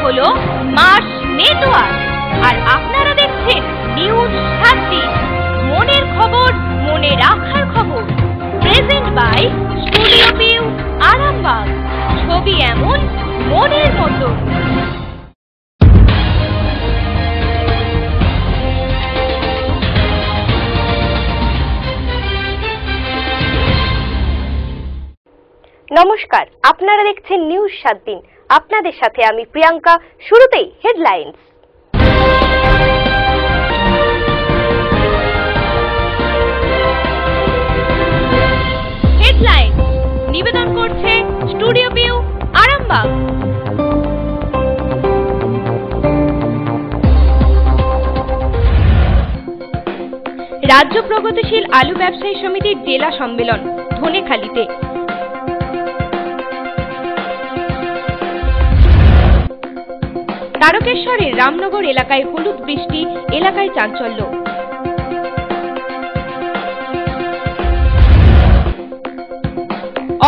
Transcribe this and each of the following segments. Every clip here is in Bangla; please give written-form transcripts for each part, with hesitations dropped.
হলো মাস নেটওয়ার্ক, আর আপনারা দেখছেন নিউজ 7 দিন। মনের খবর, মনে রাখার খবর। Present by studio view, Arambagh. ছবি এমন, মনের মতো। নমস্কার, আপনারা দেখছেন নিউজ 7 দিন। আপনাদের সাথে আমি প্রিয়াঙ্কা। শুরুতেই হেডলাইন্স। হেডলাইন নিবেদন করছে স্টুডিও ভিউ, আরামবাগ। রাজ্য প্রগতিশীল আলু ব্যবসায়ী সমিতির জেলা সম্মেলন ধনেখালিতে। তারকেশ্বরের রামনগর এলাকায় হলুদ বৃষ্টি, এলাকায় চাঞ্চল্য।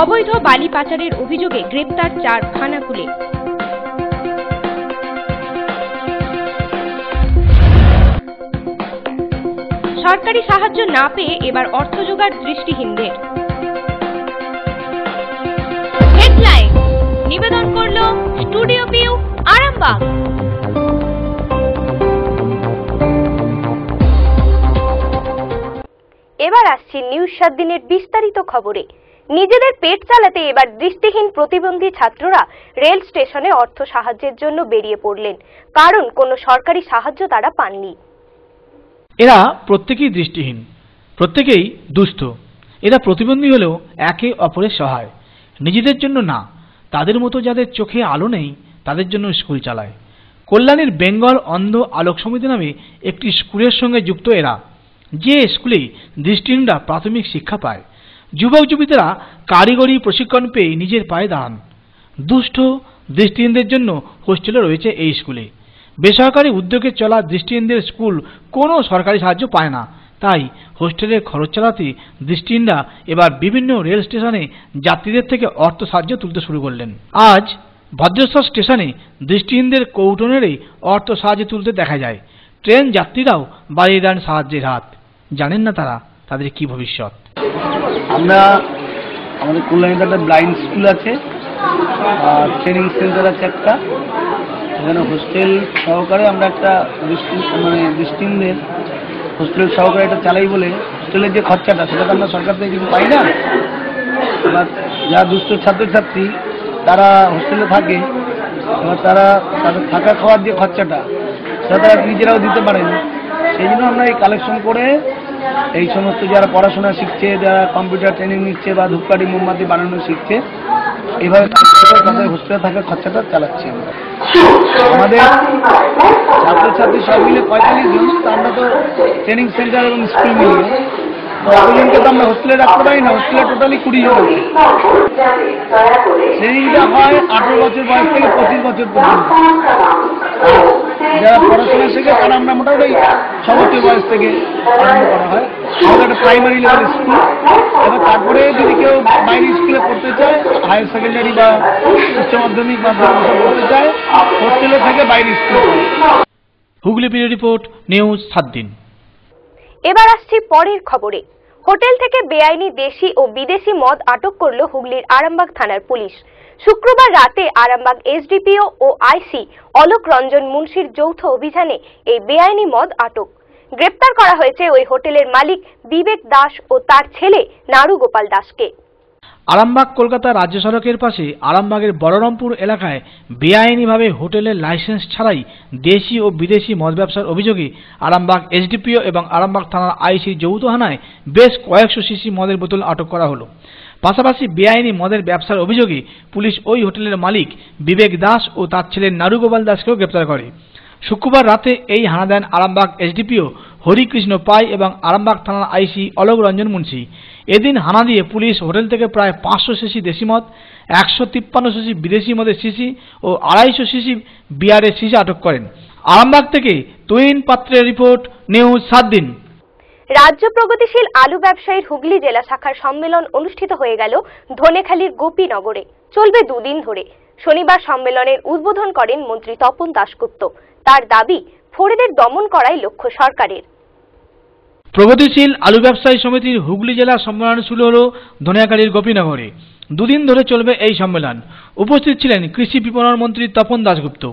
অবৈধ বালি পাচারের অভিযোগে গ্রেপ্তার 4 খানাকুলে। সরকারি সাহায্য না পেয়ে এবার অর্থ জোগাড় দৃষ্টিহীনদের। হেডলাইন নিবেদন করলো স্টুডিও ভিউ, আরামবাগ। এবার আসছি নিউজ 7 দিনের বিস্তারিত খবরে। নিজেদের পেট চালাতে এবার দৃষ্টিহীন প্রতিবন্ধী ছাত্ররা রেল স্টেশনে অর্থ সাহায্যের জন্য বেরিয়ে পড়লেন, কারণ কোনো সরকারি সাহায্য তারা পাননি। এরা প্রত্যেকেই দৃষ্টিহীন, প্রত্যেকেই দুস্থ। এরা প্রতিবন্ধী হলেও একে অপরের সহায়, নিজেদের জন্য না, তাদের মতো যাদের চোখে আলো নেই তাদের জন্য স্কুল চালায়। কল্যাণীর বেঙ্গল অন্ধ আলোক সমিতি নামে একটি স্কুলের সঙ্গে যুক্ত এরা, যে স্কুলে দৃষ্টিহীনরা প্রাথমিক শিক্ষা পায়। যুবক যুবতীরা কারিগরি প্রশিক্ষণ পেয়ে নিজের পায়ে দাঁড়ান। দুস্থ দৃষ্টিহীনদের জন্য হোস্টেলও রয়েছে এই স্কুলে। বেসরকারি উদ্যোগে চলা দৃষ্টিহীনদের স্কুল কোনো সরকারি সাহায্য পায় না, তাই হোস্টেলের খরচ চালাতে দৃষ্টিহীনরা এবার বিভিন্ন রেল স্টেশনে যাত্রীদের থেকে অর্থ সাহায্য তুলতে শুরু করলেন। আজ ভদ্রেশ্বর স্টেশনে দৃষ্টিহীনদের কৌটনেরই অর্থ সাহায্য তুলতে দেখা যায়। ট্রেন যাত্রীরাও বাড়িয়ে দেন সাহায্যের হাত। জানেন না তারা তাদের কি ভবিষ্যৎ। আমরা আমাদের কল্যাণীতে একটা ব্লাইন্ড স্কুল আছে, ট্রেনিং সেন্টার আছে একটা, এখানে হোস্টেল সহকারে আমরা একটা দৃষ্টিহীনদের হোস্টেল সহকারে এটা চালাই বলে হোস্টেলের যে খরচাটা সেটা তো আমরা সরকার থেকে কিছু পাই না। এবার যারা দুস্থ ছাত্রছাত্রী তারা হোস্টেলে থাকে, এবার তারা তাদের থাকা খাওয়ার যে খরচাটা সেটা তারা নিজেরাও দিতে পারে না। সেই জন্য আমরা এই কালেকশন করে এই সমস্ত যারা পড়াশোনা শিখছে, যারা কম্পিউটার ট্রেনিং নিচ্ছে বা ধূপকাঠি মোমবাতি বানানো শিখছে, এইভাবে তাদের হোস্টেলে থাকার খরচাটা চালাচ্ছি আমরা। আমাদের ছাত্রছাত্রী সব মিলে 45 জন, তো আমরা তো ট্রেনিং সেন্টার এবং স্কুল মিলিয়ে তো এতজনকে তো আমরা হোস্টেলে রাখতে পারি না। হোস্টেলে টোটালি 20 জন আছে। ট্রেনিংটা হয় 18 বছর বয়স থেকে 25 বছর পর্যন্ত। যারা পড়াশোনা শেখে তারা আমরা মোটামুটি 6 বছর বয়স থেকে আরম্ভ করা হয়। আমাদের একটা প্রাইমারি লেভেল স্কুল। এবার তারপরে যদি কেউ বাইরে স্কুলে পড়তে চায়, হায়ার সেকেন্ডারি বা উচ্চ মাধ্যমিক মাধ্যমিক পড়তে চায়, হোস্টেলে থেকে বাইরে স্কুলে। হুগলি ব্যুরো রিপোর্ট, নিউজ 7 দিন। এবার আসছি পরের খবরে। হোটেল থেকে বেআইনি দেশি ও বিদেশি মদ আটক করল হুগলির আরামবাগ থানার পুলিশ। শুক্রবার রাতে আরামবাগ এসডিপিও ও আইসি অলোক রঞ্জন মুন্সির যৌথ অভিযানে এই বেআইনি মদ আটক। গ্রেপ্তার করা হয়েছে ওই হোটেলের মালিক বিবেক দাস ও তার ছেলে নাড়ু গোপাল দাসকে। আরামবাগ কলকাতা রাজ্য সড়কের পাশে আরামবাগের বলরামপুর এলাকায় বেআইনিভাবে হোটেলের লাইসেন্স ছাড়াই দেশি ও বিদেশি মদ ব্যবসার অভিযোগে আরামবাগ এসডিপিও এবং আরামবাগ থানার আইসির যৌথ হানায় বেশ কয়েকশো সিসি মদের বোতল আটক করা হলো। পাশাপাশি বেআইনি মদের ব্যবসার অভিযোগে পুলিশ ওই হোটেলের মালিক বিবেক দাস ও তার ছেলে নাড়ু গোপাল দাসকেও গ্রেপ্তার করে। শুক্রবার রাতে এই হানা দেন আরামবাগ এসডিপিও হরিকৃষ্ণ পাই এবং আরামবাগ থানার আইসি অলোক রঞ্জন মুন্সি। এদিন হানা দিয়ে পুলিশ হোটেল থেকে প্রায় 500 সিসি দেশি মদ, 153 সিসি বিদেশি মদের সিসি ও 250 সিসি বিয়ারের সিসি আটক করেন। আরামবাগ থেকে তুহিন পাত্রের রিপোর্ট, নিউজ 7 দিন। রাজ্য প্রগতিশীল আলু ব্যবসায়ীর হুগলি জেলা শাখার সম্মেলন অনুষ্ঠিত হয়ে গেল ধনেখালির গোপীনগরে। চলবে 2 দিন ধরে। শনিবার সম্মেলনের উদ্বোধন করেন মন্ত্রী তপন দাশগুপ্ত। তার দাবি, ফোরেদের দমন করাই লক্ষ্য সরকারের। প্রগতিশীল আলু ব্যবসায়ী সমিতির হুগলি জেলা সম্মেলন শুরু হলো ধনিয়াকালীর গোপীনগরে। দুদিন ধরে চলবে এই সম্মেলন। উপস্থিত ছিলেন কৃষি বিপণন মন্ত্রী তপন দাশগুপ্ত।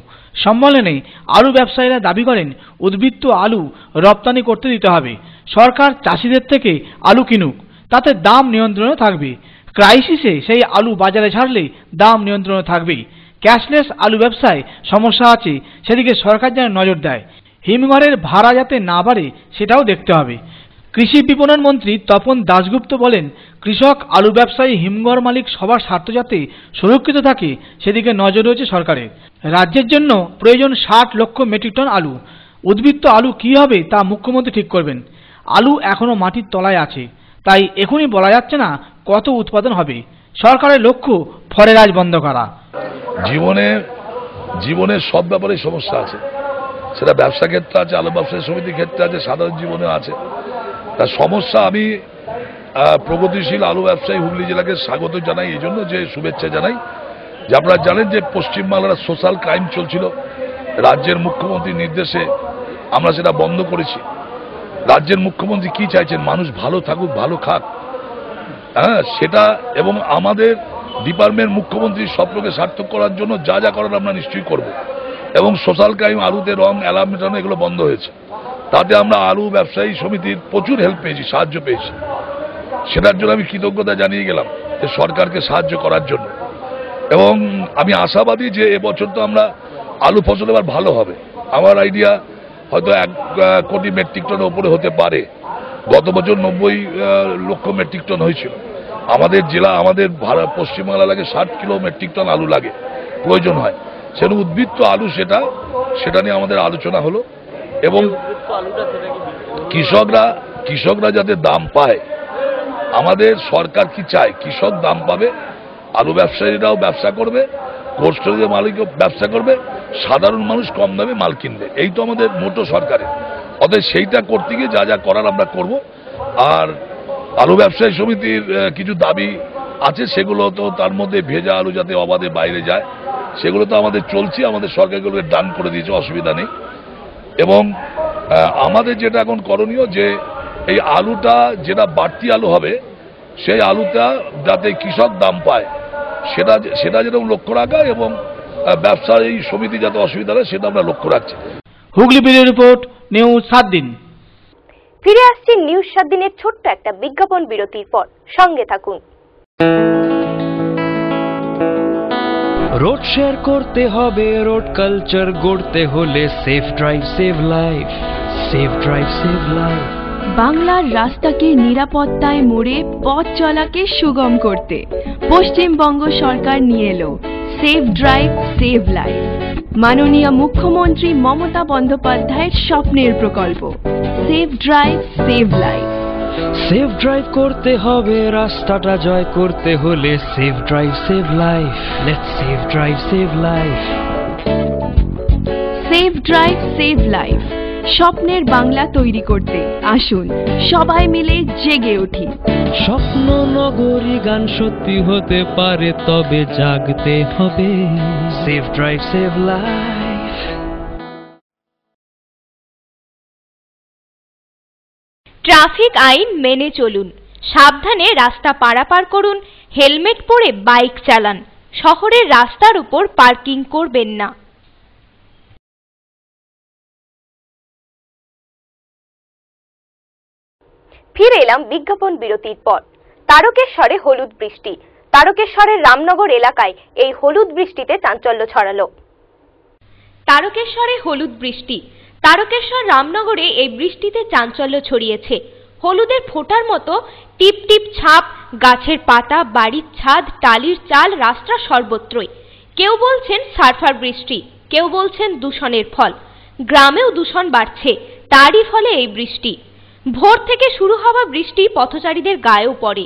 সম্মেলনে আলু ব্যবসায়ীরা দাবি করেন উদ্বৃত্ত আলু রপ্তানি করতে দিতে হবে। সরকার চাষিদের থেকে আলু কিনুক, তাতে দাম নিয়ন্ত্রণে থাকবে। ক্রাইসিসে সেই আলু বাজারে ছাড়লে দাম নিয়ন্ত্রণে থাকবে। ক্যাশলেস আলু ব্যবসায় সমস্যা আছে, সেদিকে সরকার যেন নজর দেয়। হিমঘরের ভাড়া যাতে না বাড়ে সেটাও দেখতে হবে। কৃষি বিপণন মন্ত্রী তপন দাশগুপ্ত বলেন, কৃষক, আলু ব্যবসায়ী, হিমঘর মালিক সবার স্বার্থ যাতে সুরক্ষিত থাকে সেদিকে নজর রয়েছে সরকারের। রাজ্যের জন্য প্রয়োজন 60 লক্ষ মেট্রিক টন আলু। উদ্বৃত্ত আলু কী হবে তা মুখ্যমন্ত্রী ঠিক করবেন। আলু এখনও মাটির তলায় আছে, তাই এখনই বলা যাচ্ছে না কত উৎপাদন হবে। সরকারের লক্ষ্য ফরেরাজ বন্ধ করা। জীবনের সব ব্যাপারে সমস্যা আছে, সেটা ব্যবসা ক্ষেত্রে আছে, আলু ব্যবসায়ী সমিতির ক্ষেত্রে আছে, সাধারণ জীবনে আছে। তার সমস্যা আমি প্রগতিশীল আলু ব্যবসায়ী হুগলি জেলাকে স্বাগত জানাই, এই জন্য যে শুভেচ্ছা জানাই যে আপনারা জানেন যে পশ্চিমবাংলার সোশ্যাল ক্রাইম চলছিল, রাজ্যের মুখ্যমন্ত্রীর নির্দেশে আমরা সেটা বন্ধ করেছি। রাজ্যের মুখ্যমন্ত্রী কি চাইছেন? মানুষ ভালো থাকুক, ভালো খাক, হ্যাঁ সেটা, এবং আমাদের ডিপার্টমেন্ট মুখ্যমন্ত্রীর স্বপ্নকে সার্থক করার জন্য যা যা করার আমরা নিশ্চয়ই করব। এবং সোশ্যাল ক্রাইম, আলুতে রং, অ্যালার্ম মেটানো, এগুলো বন্ধ হয়েছে। তাতে আমরা আলু ব্যবসায়ী সমিতির প্রচুর হেল্প পেয়েছি, সাহায্য পেয়েছি। সেটার জন্য আমি কৃতজ্ঞতা জানিয়ে গেলাম যে সরকারকে সাহায্য করার জন্য। এবং আমি আশাবাদী যে এবছর তো আমরা আলু ফসল এবার ভালো হবে। আমার আইডিয়া হয়তো 1 কোটি মেট্রিক টনের উপরে হতে পারে। গত বছর 90 লক্ষ মেট্রিক টন হয়েছিল। আমাদের জেলা, আমাদের পশ্চিমবাংলা লাগে 60 কিলো মেট্রিক টন আলু লাগে, প্রয়োজন হয়। সেটা উদ্বৃত্ত আলু, সেটা নিয়ে আমাদের আলোচনা হলো। এবং কৃষকরা যাতে দাম পায়, আমাদের সরকার কি চায়? কৃষক দাম পাবে, আলু ব্যবসায়ীরাও ব্যবসা করবে, কোল্ড স্টোরেজের মালিকও ব্যবসা করবে, সাধারণ মানুষ কম দামে মাল কিনবে। এই তো আমাদের মোটো সরকারের। অতএব সেইটা করতে গিয়ে যা যা করার আমরা করব। আর আলু ব্যবসায়ী সমিতির কিছু দাবি আছে, সেগুলো তো তার মধ্যে ভেজা আলু যাতে অবাধে বাইরে যায়, সেগুলো তো আমাদের চলছে। আমাদের সরকারগুলোকে ডান করে দিয়েছে, অসুবিধা নেই। এবং আমাদের যেটা এখন করণীয়, যে এই আলুটা যেটা বাড়তি আলু হবে, সেই আলুটা যাতে কৃষক দাম পায় সেটা যেরকম লক্ষ্য রাখা, এবং ব্যবসায়ী সমিতি যাতে অসুবিধা হয় সেটা আমরা লক্ষ্য রাখছি। হুগলি ব্যুরো রিপোর্ট, নিউজ 7 দিন। ফিরে আসছি নিউজ 7 দিনের ছোট্ট একটা বিজ্ঞাপন বিরতির পর। সঙ্গে থাকুন। রোড শেয়ার করতে হবে, রোড কালচার গড়তে হলে safe drive save life, safe drive save life. বাংলার রাস্তাকে নিরাপত্তায় মোড়ে পথ চলাকে সুগম করতে পশ্চিমবঙ্গ সরকার নিয়ে এলো সেফ ড্রাইভ সেভ লাইফ। মাননীয় মুখ্যমন্ত্রী মমতা বন্দ্যোপাধ্যায়ের স্বপ্নের প্রকল্প safe drive save life. Safe drive করতে হবে, রাস্তাটা জয় করতে হলে safe drive save life. Let's safe drive save life. Safe drive save life, স্বপ্নের বাংলা তৈরি করতে আসুন সবাই মিলে জেগে উঠি। স্বপ্ন নগরী গান সত্যি হতে পারে, তবে জাগতে হবে। Safe drive save life. Traffic আইন মেনে চলুন, সাবধানে রাস্তা পারাপার করুন, হেলমেট পরে বাইক চালান, শহরের রাস্তার উপর পার্কিং করবেন না। ফিরে এলাম বিজ্ঞাপন বিরতির পর। তারকেশ্বরে হলুদ বৃষ্টি। তারকেশ্বরের রামনগর এলাকায় এই হলুদ বৃষ্টিতে চাঞ্চল্য ছড়ালো। তারকেশ্বরে হলুদ বৃষ্টি। তারকেশ্বর রামনগরে এই বৃষ্টিতে চাঞ্চল্য ছড়িয়েছে। হলুদের ফোঁটার মতো টিপ টিপ ছাপ, গাছের পাতা, বাড়ির ছাদ, টালির চাল, রাস্তা সর্বত্রই। কেউ বলছেন সার্ফার বৃষ্টি, কেউ বলছেন দূষণের ফল। গ্রামেও দূষণ বাড়ছে, তারই ফলে এই বৃষ্টি। ভোর থেকে শুরু হওয়া বৃষ্টি পথচারীদের গায়েও পড়ে।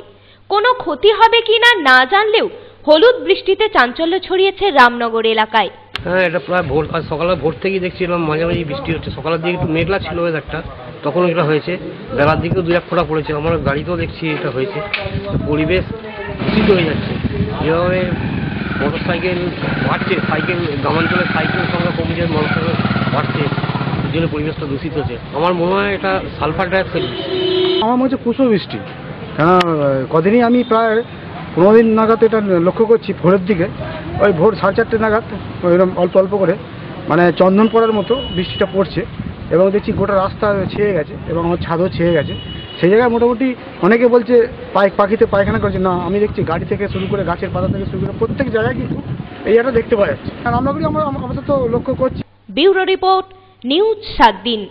কোনো ক্ষতি হবে কিনা না জানলেও হলুদ বৃষ্টিতে চাঞ্চল্য ছড়িয়েছে রামনগর এলাকায়। হ্যাঁ, এটা প্রায় সকালে ভোর থেকেই দেখছিলাম মাঝে মাঝে বৃষ্টি হচ্ছে। সকালের দিকে একটু মেঘলা ছিল ওয়েদারটা, তখন এটা হয়েছে। বেলার দিকেও 2-1 ফোঁটা পড়েছে। আমার গাড়িতেও দেখছি এটা হয়েছে। পরিবেশ দূষিত হয়ে যাচ্ছে। যেভাবে মোটর সাইকেল বাড়ছে, সাইকেল গ্রামাঞ্চলে সাইকেলের সংখ্যা কমছে, মোটর সাইকেল বাড়ছে, এই জন্য পরিবেশটা দূষিত হচ্ছে। আমার মনে হয় এটা সালফার ডাইঅক্সাইড। আমার মনে হচ্ছে প্রচুর বৃষ্টি, কেন কদিনই আমি প্রায় 15 দিন নাগাদ এটা লক্ষ্য করছি। ভোরের দিকে ওই ভোর 4:30 নাগাদ এরকম অল্প অল্প করে মানে চন্দন পড়ার মতো বৃষ্টিটা পড়ছে, এবং দেখছি গোটা রাস্তা ছেয়ে গেছে এবং আমার ছাদও ছেয়ে গেছে। সেই জায়গায় মোটামুটি অনেকে বলছে পাখিতে পায়খানা করছে, না আমি দেখছি গাড়ি থেকে শুরু করে গাছের পাতা থেকে শুরু করে প্রত্যেক জায়গায় কিন্তু এই একটা দেখতে পাওয়া যাচ্ছে। আর আমরা আমাদের তো লক্ষ্য করছি। ব্যুরো রিপোর্ট, নিউজ 7 দিন।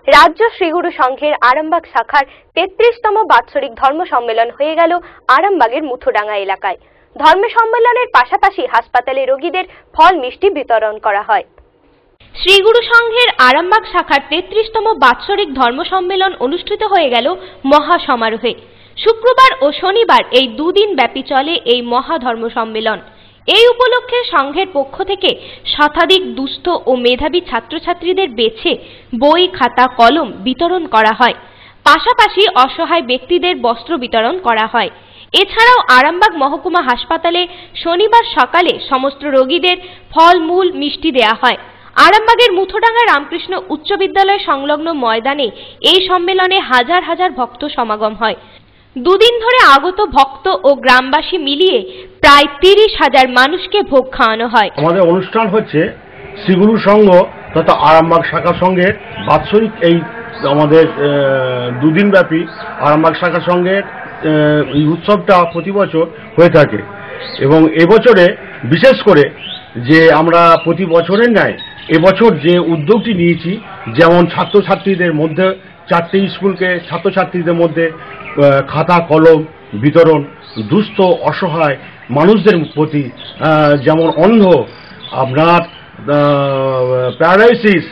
রাজ্য শ্রীগুরু সংঘের আরামবাগ শাখার 33তম বাৎসরিক ধর্ম সম্মেলন হয়ে গেল আরামবাগের মুথুডাঙ্গা এলাকায়। ধর্ম সম্মেলনের পাশাপাশি হাসপাতালে রোগীদের ফল মিষ্টি বিতরণ করা হয়। শ্রীগুরু সংঘের আরামবাগ শাখার 33তম বাৎসরিক ধর্ম সম্মেলন অনুষ্ঠিত হয়ে গেল মহা সমারোহে। শুক্রবার ও শনিবার এই দুদিন ব্যাপী চলে এই মহা ধর্ম সম্মেলন। এই উপলক্ষে সংঘের পক্ষ থেকে শতাধিক দুস্থ ও মেধাবী ছাত্রছাত্রীদের বেছে বই, খাতা, কলম বিতরণ করা হয়। পাশাপাশি অসহায় ব্যক্তিদের বস্ত্র বিতরণ করা হয়। এছাড়াও আরামবাগ মহকুমা হাসপাতালে শনিবার সকালে সমস্ত রোগীদের ফল, মূল, মিষ্টি দেয়া হয়। আরামবাগের মুথুডাঙ্গা রামকৃষ্ণ উচ্চ বিদ্যালয় সংলগ্ন ময়দানে এই সম্মেলনে হাজার হাজার ভক্ত সমাগম হয়। দুদিন ধরে আগত ভক্ত ও গ্রামবাসী মিলিয়ে প্রায় 30,000 মানুষকে ভোগ খাওয়ানো হয়। আমাদের অনুষ্ঠান হচ্ছে শ্রীগুরু সংঘ তথা আরামবাগ শাখা সংঘের বাৎসরিক এই আমাদের দুদিন ব্যাপী আরামবাগ শাখা সংঘের এই উৎসবটা প্রতি বছর হয়ে থাকে, এবং এবছরে বিশেষ করে যে আমরা প্রতি বছরের ন্যায় এবছর যে উদ্যোগটি নিয়েছি, যেমন ছাত্রছাত্রীদের মধ্যে 4টে স্কুলকে ছাত্রছাত্রীদের মধ্যে খাতা কলম বিতরণ, দুস্থ অসহায় মানুষদের প্রতি, যেমন অন্ধ, আপনার প্যারালাইসিস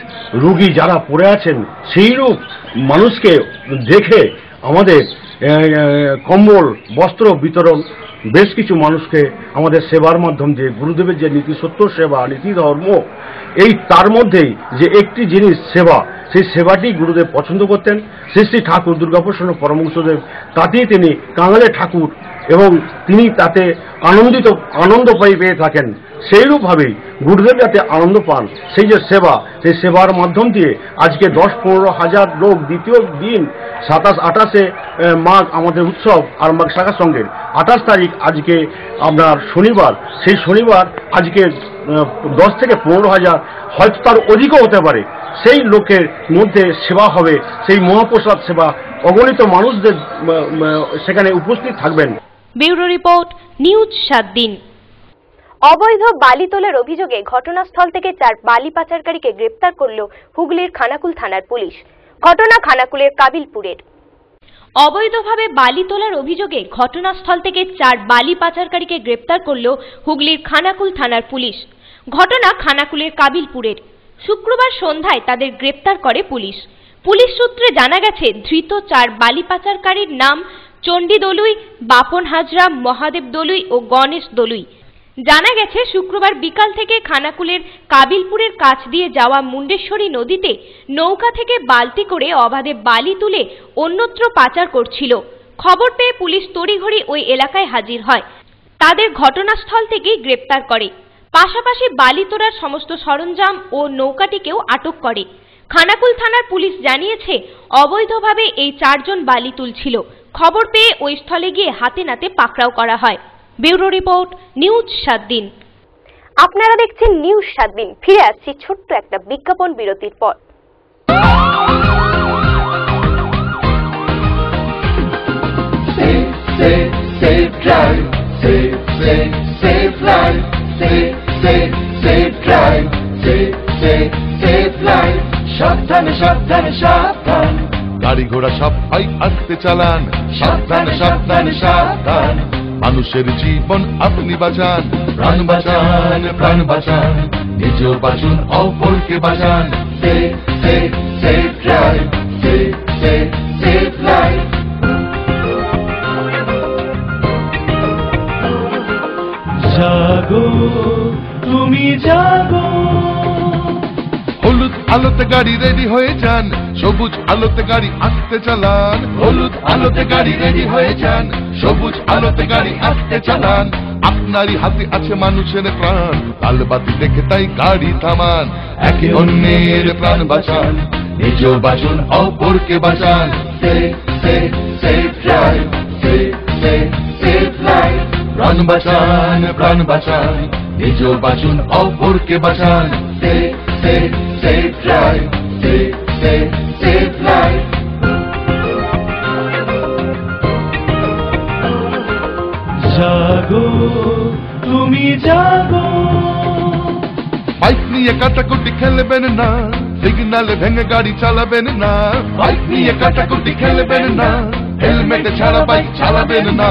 রোগী যারা পড়ে আছেন সেইরূপ মানুষকে দেখে আমাদের কম্বল বস্ত্র বিতরণ, বেশ কিছু মানুষকে আমাদের সেবার মাধ্যম দিয়ে গুরুদেবের যে নীতি সত্য সেবা, নীতি ধর্ম, এই তার মধ্যেই যে একটি জিনিস সেবা, সেই সেবাটি গুরুদেব পছন্দ করতেন। শ্রী ঠাকুর দুর্গাপ্রসন্ন পরমহংসদেব তাতেই তিনি কাঙালের ঠাকুর, এবং তিনি তাতে আনন্দ পেয়ে থাকেন। সেইরূপভাবেই গুরুদেব যাতে আনন্দ পান, সেই যে সেবা, সেই সেবার মাধ্যম দিয়ে আজকে 10-15 হাজার লোক দ্বিতীয় দিন 27-28 মাঘ আমাদের উৎসব আরামবাগ শাখা সংঘের 28 তারিখ আজকে আপনার শনিবার, সেই শনিবার আজকে 10 থেকে 15 হাজার, হয়তো তার অধিকও হতে পারে, সেই লোকের মধ্যে সেবা হবে, সেই মহাপ্রসাদ সেবা, অগণিত মানুষদের সেখানে উপস্থিত থাকবেন। ব্যুরো রিপোর্ট, নিউজ 7 দিন। অবৈধ বালি তোলার অভিযোগে ঘটনাস্থল থেকে 4 বালি পাচারকারীকে গ্রেপ্তার করল হুগলির খানাকুল থানার পুলিশ। ঘটনা খানাকুলের কাবিলপুরের। অবৈধভাবে বালি তোলার অভিযোগে ঘটনাস্থল থেকে 4 বালি পাচারকারীকে গ্রেপ্তার করল হুগলির খানাকুল থানার পুলিশ। ঘটনা খানাকুলের কাবিলপুরের। শুক্রবার সন্ধ্যায় তাদের গ্রেপ্তার করে পুলিশ। পুলিশ সূত্রে জানা গেছে, ধৃত 4 বালি পাচারকারীর নাম চণ্ডী দলুই, বাপন হাজরা, মহাদেব দলুই ও গণেশ দলুই। জানা গেছে, শুক্রবার বিকাল থেকে খানাকুলের কাবিলপুরের কাছ দিয়ে যাওয়া মুন্ডেশ্বরী নদীতে নৌকা থেকে বালতি করে অবাধে বালি তুলে অন্যত্র পাচার করছিল। খবর পেয়ে পুলিশ তড়িঘড়ি ওই এলাকায় হাজির হয়। তাদের ঘটনাস্থল থেকেই গ্রেপ্তার করে। পাশাপাশি বালি তোলার সমস্ত সরঞ্জাম ও নৌকাটিকেও আটক করে। খানাকুল থানার পুলিশ জানিয়েছে, অবৈধভাবে এই 4 জন বালি তুলছিল। খবর পেয়ে ওই স্থলে গিয়ে হাতে নাতে পাকড়াও করা হয়। ব্যুরো রিপোর্ট, নিউজ 7 দিন। আপনারা দেখছেন নিউজ 7 দিন। ফিরে আসছি ছোট্ট একটা বিজ্ঞাপন বিরতির পর। সাবধানে সাবধানে সাবধান, গাড়ি ঘোড়া সবাই আস্তে চালান। সাবধানে সাবধানে সাবধান, মানুষের জীবন আপনি বাঁচান। প্রাণ বাঁচান, প্রাণ বাঁচান, নিজেও বাঁচুন, অপরকে বাঁচান। Safe safe safe drive, safe safe safe life. জাগো তুমি জাগো, হলুদ আলোতে গাড়ি রেডি হয়ে যান, সবুজ আলোতে গাড়ি আস্তে চালান। হলুদ আলোতে গাড়ি রেডি হয়ে যান, সবুজ আলোতে গাড়ি আস্তে চালান। আপনারই হাতে আছে মানুষের প্রাণ, লালবাতি দেখে তাই গাড়ি থামান, একে অন্যের প্রাণ বাঁচান, নিজেও বাঁচুন অপরকে বাঁচান। সেভ ড্রাইভ, সেভ লাইফ, প্রাণ বাঁচান, প্রাণ বাঁচান, নিজেও বাঁচুন অপরকে বাঁচান। Save drive, save life. জাগো তুমি জাগো, বাইক নিয়ে কাটাকুটি খেলবেন না, সিগন্যাল ভেঙে গাড়ি চালাবেন না, বাইক নিয়ে কাটাকুটি খেলবেন না, হেলমেট ছাড়া বাইক চালাবেন না,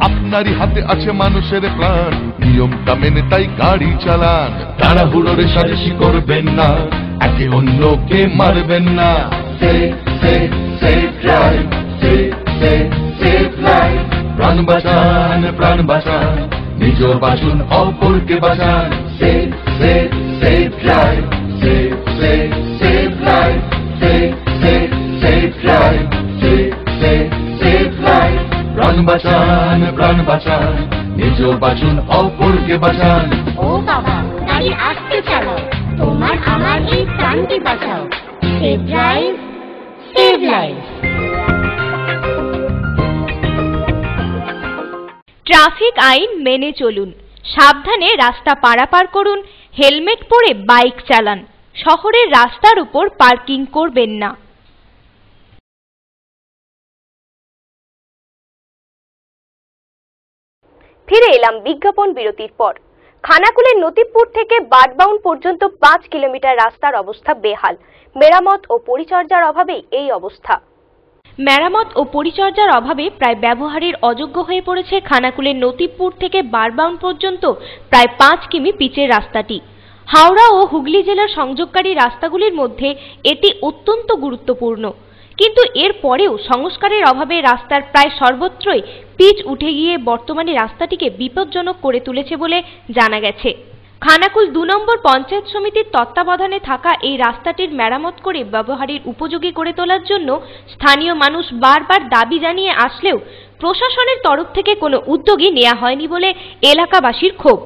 আপনারই হাতে আছে মানুষের প্রাণ, নিয়মটা মেনে তাই গাড়ি চালান, তাড়াহুড়োর সাজেশি করবেন না, একে অন্যকে মারবেন না। সেভ ড্রাইভ, সেভ লাইফ, প্রাণ বাঁচান, প্রাণ বাঁচান, নিজেও বাঁচুন অপরকে বাঁচান। Save drive, save life, save drive, save life, প্রাণ বাঁচান, প্রাণ বাঁচান, নিজেও বাঁচুন অপরকে বাঁচান। ও বাবা, গাড়ি আস্তে চালাও, তোমার আমার এই প্রাণকে বাঁচাও। Save drive, save life. Traffic আইন মেনে চলুন, সাবধানে রাস্তা পারাপার করুন, হেলমেট পরে বাইক চালান, শহরের রাস্তার উপর পার্কিং করবেন না। ফিরে এলাম বিজ্ঞাপন বিরতির পর। খানাকুলের নতিবপুর থেকে বাটবাউন পর্যন্ত 5 কিলোমিটার রাস্তার অবস্থা বেহাল। মেরামত ও পরিচর্যার অভাবেই এই অবস্থা। মেরামত ও পরিচর্যার অভাবে প্রায় ব্যবহারের অযোগ্য হয়ে পড়েছে খানাকুলের নতিবপুর থেকে বারবাউন পর্যন্ত প্রায় 5 কিমি পিচের রাস্তাটি। হাওড়া ও হুগলি জেলার সংযোগকারী রাস্তাগুলির মধ্যে এটি অত্যন্ত গুরুত্বপূর্ণ, কিন্তু এর পরেও সংস্কারের অভাবে রাস্তার প্রায় সর্বত্রই পিচ উঠে গিয়ে বর্তমানে রাস্তাটিকে বিপজ্জনক করে তুলেছে বলে জানা গেছে। খানাকুল 2 নম্বর পঞ্চায়েত সমিতির তত্ত্বাবধানে থাকা এই রাস্তাটির মেরামত করে ব্যবহারের উপযোগী করে তোলার জন্য স্থানীয় মানুষ বারবার দাবি জানিয়ে আসলেও প্রশাসনের তরফ থেকে কোনো উদ্যোগই নেওয়া হয়নি বলে এলাকাবাসীর ক্ষোভ।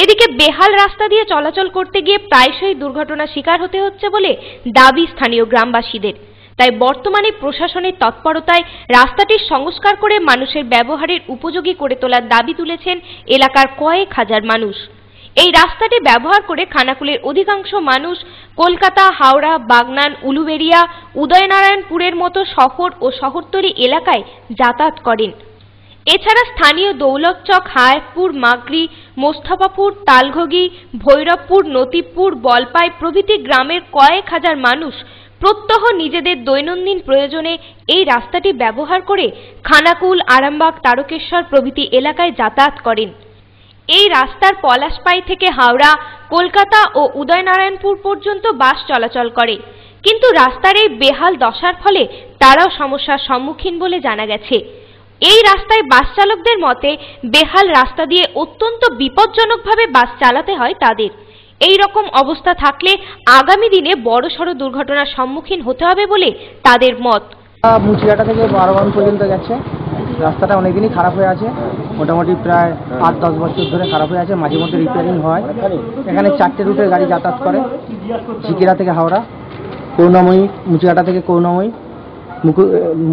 এদিকে বেহাল রাস্তা দিয়ে চলাচল করতে গিয়ে প্রায়শই দুর্ঘটনার শিকার হতে হচ্ছে বলে দাবি স্থানীয় গ্রামবাসীদের। তাই বর্তমানে প্রশাসনের তৎপরতায় রাস্তাটির সংস্কার করে মানুষের ব্যবহারের উপযোগী করে তোলার দাবি তুলেছেন এলাকার কয়েক হাজার মানুষ। এই রাস্তাটি ব্যবহার করে খানাকুলের অধিকাংশ মানুষ কলকাতা, হাওড়া, বাগনান, উলুবেড়িয়া, উদয়নারায়ণপুরের মতো শহর ও শহরতলি এলাকায় যাতায়াত করেন। এছাড়া স্থানীয় দৌলতচক, হায়াতপুর, মাগরি, মোস্তফাপুর, তালঘগি, ভৈরবপুর, নতিবপুর, বলপাই প্রভৃতি গ্রামের কয়েক হাজার মানুষ প্রত্যহ নিজেদের দৈনন্দিন প্রয়োজনে এই রাস্তাটি ব্যবহার করে খানাকুল, আরামবাগ, তারকেশ্বর প্রভৃতি এলাকায় যাতায়াত করেন। এই রাস্তার পলাশপাই থেকে হাওড়া, কলকাতা ও উদয়নারায়ণপুর পর্যন্ত বাস চলাচল করে, কিন্তু রাস্তার এই বেহাল দশার ফলে তারাও সমস্যার সম্মুখীন বলে জানা গেছে। এই রাস্তায় বাস চালকদের মতে বেহাল রাস্তা দিয়ে অত্যন্ত বিপজ্জনকভাবে বাস চালাতে হয় তাদের। এই রকম অবস্থা থাকলে আগামী দিনে বড়সড় দুর্ঘটনার সম্মুখীন হতে হবে বলে তাদের মত। মুচিয়াটা থেকে বারবাউন পর্যন্ত গেছে, রাস্তাটা অনেকদিনই খারাপ হয়ে আছে, মোটামুটি প্রায় 8-10 বছর ধরে খারাপ হয়ে আছে, মাঝে মধ্যে রিপেয়ারিং হয়। এখানে 4টে রুটের গাড়ি যাতায়াত করে, চিকিরা থেকে হাওড়া, করুণাময়ী, মুচিয়াটা থেকে করুণাময়ী,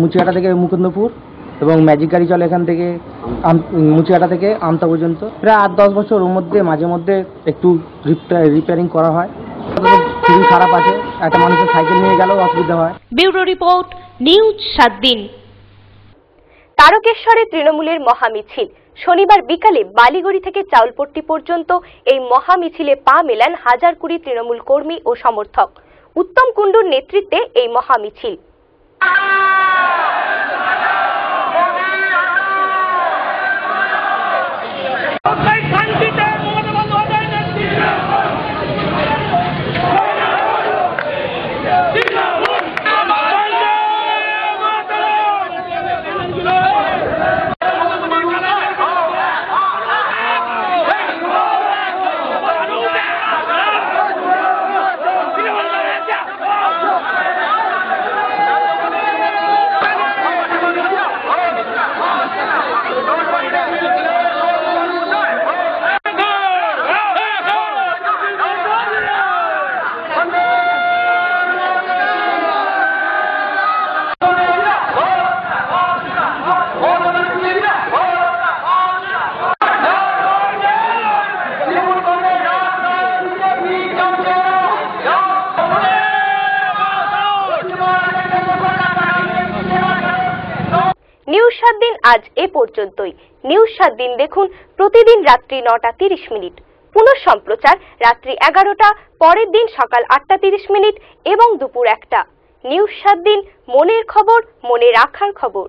মুচিয়াটা থেকে মুকুন্দপুর এবং ম্যাজিক গাড়ি চলে এখান থেকে মুচিয়াটা থেকে আমতা পর্যন্ত। প্রায় 8-10 বছর ওর মধ্যে মাঝে মধ্যে একটু রিপেয়ারিং করা হয়। খুবই খারাপ আছে, একটা মানুষের সাইকেল নিয়ে গেলেও অসুবিধা হয়। ব্যুরো রিপোর্ট, নিউজ 7 দিন। তারকেশ্বরে তৃণমূলের মহামিছিল। শনিবার বিকালে বালিগড়ি থেকে চাউলপট্টি পর্যন্ত এই মহামিছিলে পা মেলান 1020 তৃণমূল কর্মী ও সমর্থক। উত্তম কুণ্ডুর নেতৃত্বে এই মহামিছিল। 7 দিন আজ এ পর্যন্তই। নিউজ 7 দিন দেখুন প্রতিদিন রাত্রি 9:30 পুনঃ সম্প্রচার রাত্রি 11টা, পরের দিন সকাল 8:30 এবং দুপুর 1টা। নিউজ 7 দিন, মনের খবর, মনে রাখার খবর।